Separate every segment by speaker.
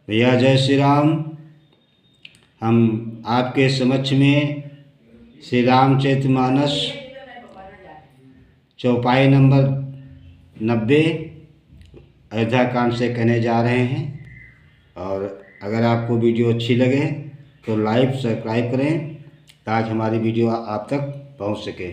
Speaker 1: भैया जय श्री राम। हम आपके समक्ष में श्री रामचरितमानस चौपाई नंबर 90 अयोध्या कांड से कहने जा रहे हैं। और अगर आपको वीडियो अच्छी लगे तो लाइक सब्सक्राइब करें ताकि हमारी वीडियो आप तक पहुंच सके।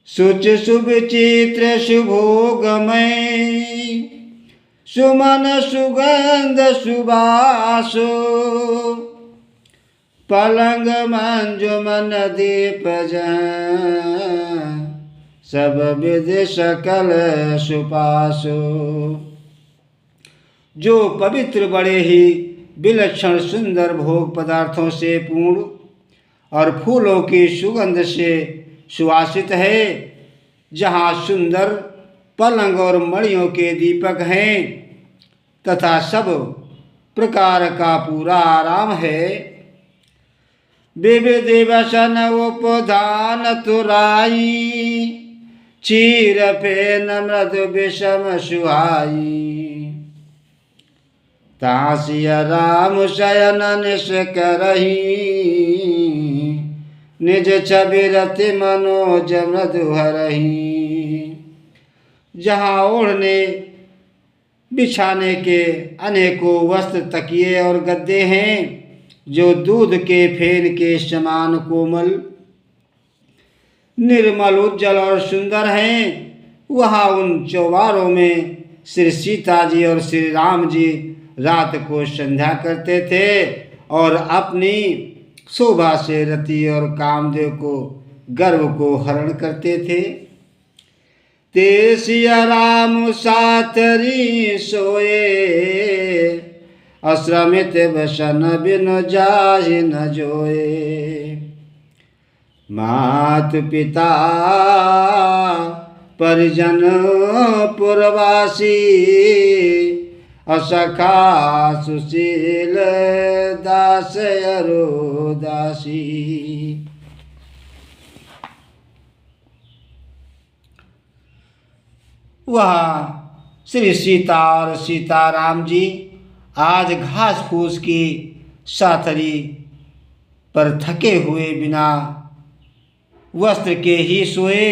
Speaker 1: शुच शुभ चित्र शुभोगमय सुमन सुगंध सुबासो पलंग मंजुमन दीप सब विधि सकल सुपासो। जो पवित्र बड़े ही विलक्षण सुंदर भोग पदार्थों से पूर्ण और फूलों की सुगंध से सुवासित है, जहाँ सुंदर पलंग और मणियों के दीपक हैं तथा सब प्रकार का पूरा आराम है। विविधि वसन उपधान तुराई चीर फेन मृदु विषम सुहाई। तासिया राम शयन निश करही निज छवि रति मनोज मृदु हरही। जहाँ ओढ़ने बिछाने के अनेकों वस्त्र तकिए और गद्दे हैं जो दूध के फेन के समान कोमल निर्मल उज्जवल और सुंदर हैं, वहाँ उन चौबारों में श्री सीता जी और श्री राम जी रात को संध्या करते थे और अपनी शोभा से रति और कामदेव को गर्व को हरण करते थे। ते सिया राम सातरी सोए अश्रमित वसन बिन जाहि न जोए। मात पिता परिजन पुरवासी असखा सुशील दास अरो दासी। वह श्री सीता और सीताराम जी आज घास फूस की साथरी पर थके हुए बिना वस्त्र के ही सोए।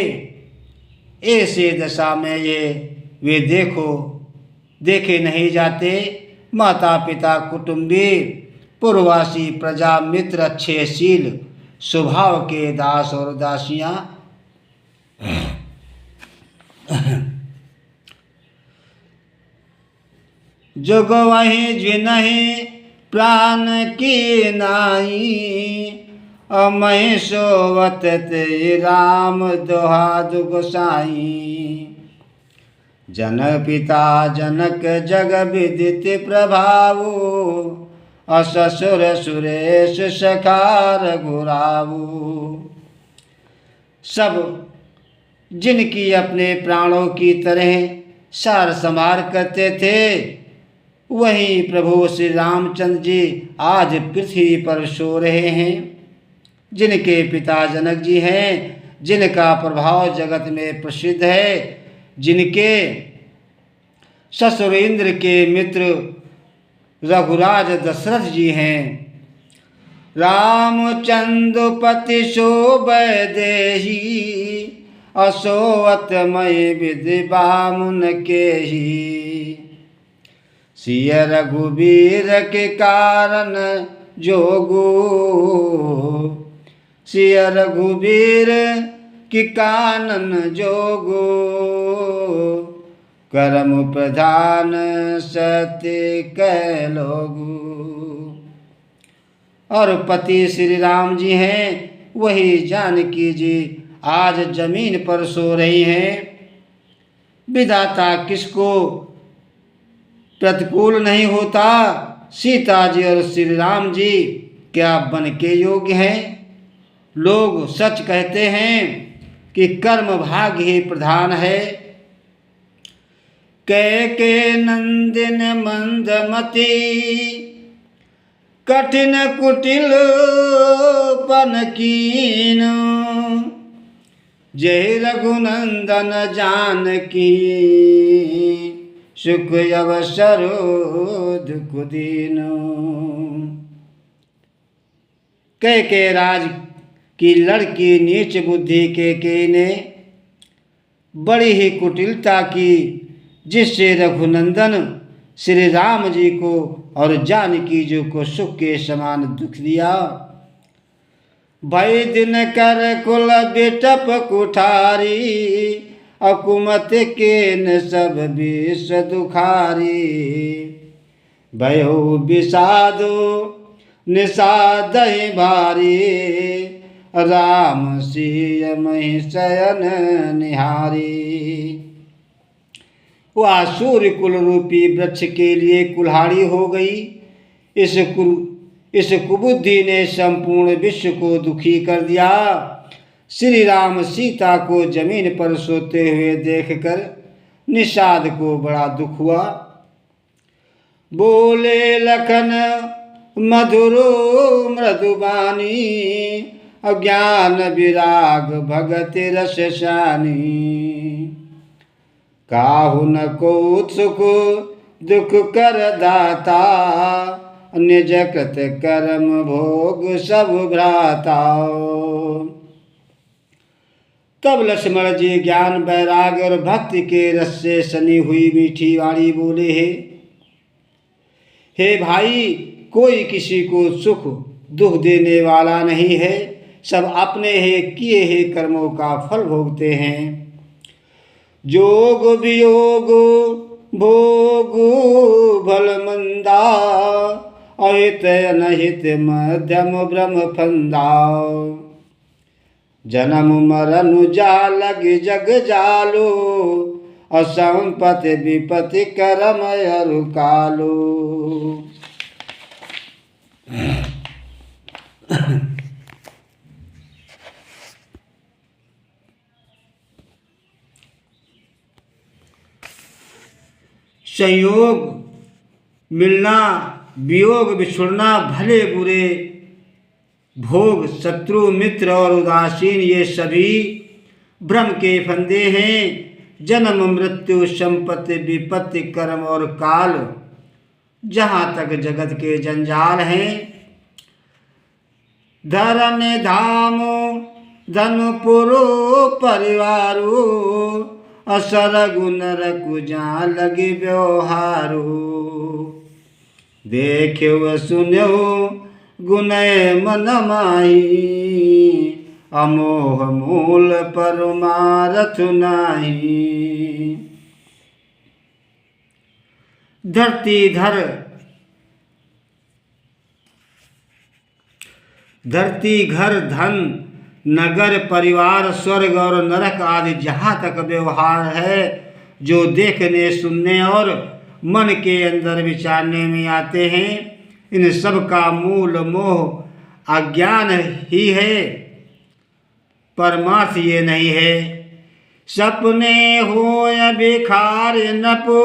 Speaker 1: ऐसे दशा में वे देखे नहीं जाते। माता पिता कुटुंबी पूर्ववासी प्रजा मित्र अच्छे शील स्वभाव के दास और दासियां जोग वहीं जिन्हीं प्राण की नाई अमय सोवत ते राम दोहाद गोसाई। जन पिता जनक जग विदित प्रभावो अससुर सुरेश सखार घुरावो। सब जिनकी अपने प्राणों की तरह सार संभार करते थे, वही प्रभु श्री रामचंद्र जी आज पृथ्वी पर सो रहे हैं। जिनके पिता जनक जी हैं, जिनका प्रभाव जगत में प्रसिद्ध है, जिनके ससुर इंद्र के मित्र रघुराज दशरथ जी हैं। रामचंद्र पति शोभय देहि असोवत मय विधि बामुन के ही। सिय रघुबीर के कारण जोगो सिय रघुबीर की कानन जोगो। कर्म प्रधान सत्य कह लोगो। और पति श्री राम जी हैं, वही जानकी जी आज जमीन पर सो रही हैं। विधाता किसको प्रतिकूल नहीं होता। सीता जी और श्री राम जी क्या बन के योग्य हैं। लोग सच कहते हैं कि कर्म भाग ही प्रधान है। के नंदिन मंदमती कठिन कुटिल पन कीन। जय रघुनंदन जानकी सुख अवसरो दुख दीनो। कैके राज की लड़की नीच बुद्धि के ने बड़ी ही कुटिलता की, जिससे रघुनंदन श्री राम जी को और जानकी जी को सुख के समान दुख दिया। भई दिन कर कुल बिटप कुठारी, अकुमत के न सब विष दुखारी। भयो विषादो निषाद भारी, राम सिय मही शयन निहारी। वह सूर्य कुल रूपी वृक्ष के लिए कुल्हाड़ी हो गई। इस कुबुद्धि ने संपूर्ण विश्व को दुखी कर दिया। श्री राम सीता को जमीन पर सोते हुए देखकर निषाद को बड़ा दुख हुआ। बोले लखन मधुरो मृदुबानी, अज्ञान विराग भगत रस शानी। काहु न को सुख दुख कर दाता, निज कृत कर्म भोग सब भ्राता। तब लक्ष्मण जी ज्ञान वैराग और भक्ति के रस से सनी हुई मीठी वाणी बोले, हे भाई, कोई किसी को सुख दुख देने वाला नहीं है। सब अपने ही किए ही कर्मों का फल भोगते हैं। जोग वियोग भोग भल मंदा, अहित अनहित मध्यम ब्रह्म फंदा। जन्म मरण जालग जग जालो, असंपति विपति करम अरु कालो। संयोग मिलना, वियोग बिछुड़ना, भले बुरे भोग, शत्रु मित्र और उदासीन, ये सभी भ्रम के फंदे हैं। जन्म मृत्यु संपत्ति विपत्ति कर्म और काल, जहाँ तक जगत के जंजाल हैं। धरन धाम धन पुरो परिवारो, असर गुण रकु जा लगे व्यवहारो। देखो सुनो गुनय मन माही, अमोह मूल परमारथ नाही। धरती घर धन नगर परिवार स्वर्ग और नरक आदि जहाँ तक व्यवहार है, जो देखने सुनने और मन के अंदर विचारने में आते हैं, इन सब का मूल मोह अज्ञान ही है, परमार्थ ये नहीं है। सपने हो भिखार नपो,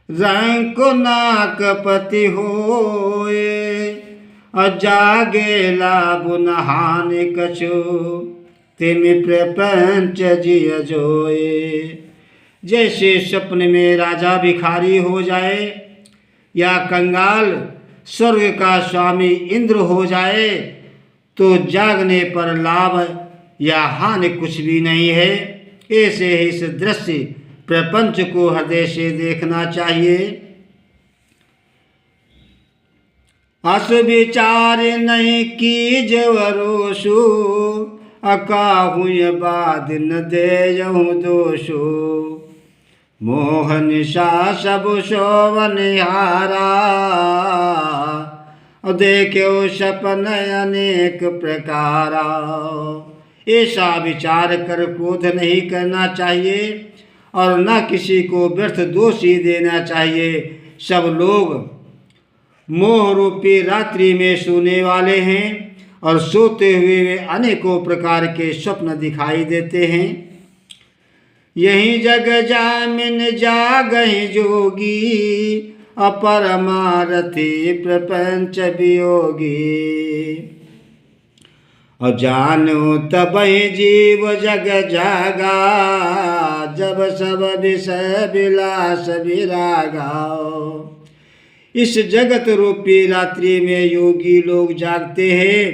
Speaker 1: रंक नाक पति होए। अजागे लाभ नहान कछु, तिम प्रपंच जिय जोए। जैसे स्वप्न में राजा भिखारी हो जाए या कंगाल स्वर्ग का स्वामी इंद्र हो जाए, तो जागने पर लाभ या हानि कुछ भी नहीं है। ऐसे ही इस दृश्य प्रपंच को हृदय से देखना चाहिए। अस विचार नहीं की जवरोसु, अकाहु बाद न देयहु दोषो। मोह निशा सब शोभनिहारा, देखो सपन अनेक प्रकारा। ऐसा विचार कर क्रोध नहीं करना चाहिए और न किसी को व्यर्थ दोष ही देना चाहिए। सब लोग मोह रूपी रात्रि में सोने वाले हैं और सोते हुए वे अनेकों प्रकार के स्वप्न दिखाई देते हैं। यही जग जामिन जागहि जोगी, अपरमारथी प्रपंच वियोगी। और जानो तबहि जीव जग जागा, जब सब विषय विलास विरागाओ। इस जगत रूपी रात्रि में योगी लोग जागते हैं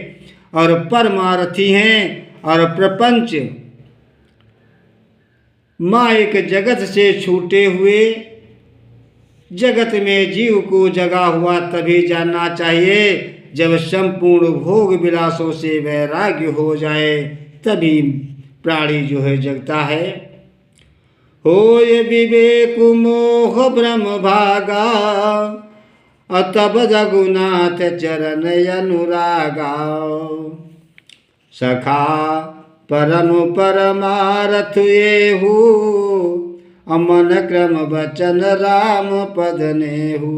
Speaker 1: और परमार्थी हैं, और प्रपंच मायिक जगत से छूटे हुए जगत में जीव को जगा हुआ तभी जानना चाहिए जब संपूर्ण भोग विलासों से वैराग्य हो जाए, तभी प्राणी जो है जगता है। होय विवेक मोह ब्रह्म भागा, तब रघुनाथ चरण अनुरागा। सखा परम परमारथ येहू, अमन क्रम वचन राम पद नेहू।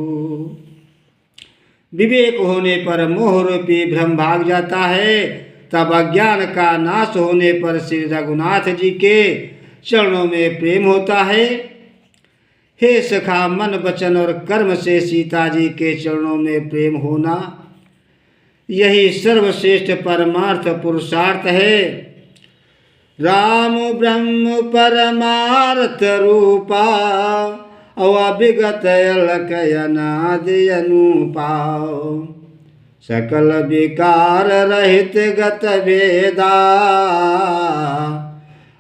Speaker 1: विवेक होने पर मोह रूपी भ्रम भाग जाता है, तब अज्ञान का नाश होने पर श्री रघुनाथ जी के चरणों में प्रेम होता है। हे सखा, मन वचन और कर्म से सीता जी के चरणों में प्रेम होना, यही सर्वश्रेष्ठ परमार्थ पुरुषार्थ है। राम ब्रह्म परमार्थ रूपा, अविगत अलख अनादि अनुपा। सकल विकार रहित गत वेदा,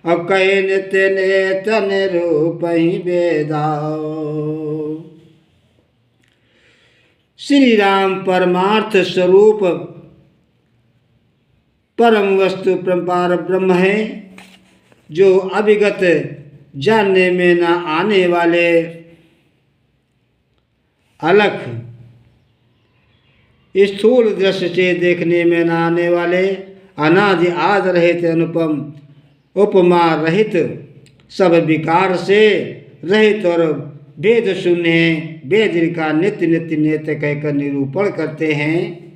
Speaker 1: अकैन तेने तन रूप ही वेदाओ। श्री राम परमार्थ स्वरूप परम वस्तु परम ब्रह्म है, जो अविगत जानने में न आने वाले अलख, स्थूल दृष्टि से देखने में न आने वाले, अनादि आद रहित अनुपम उपमा रहित, सब विकार से रहित और भेद शून्य है। वेद का नित्य नित्य नेत्य कहकर निरूपण करते हैं।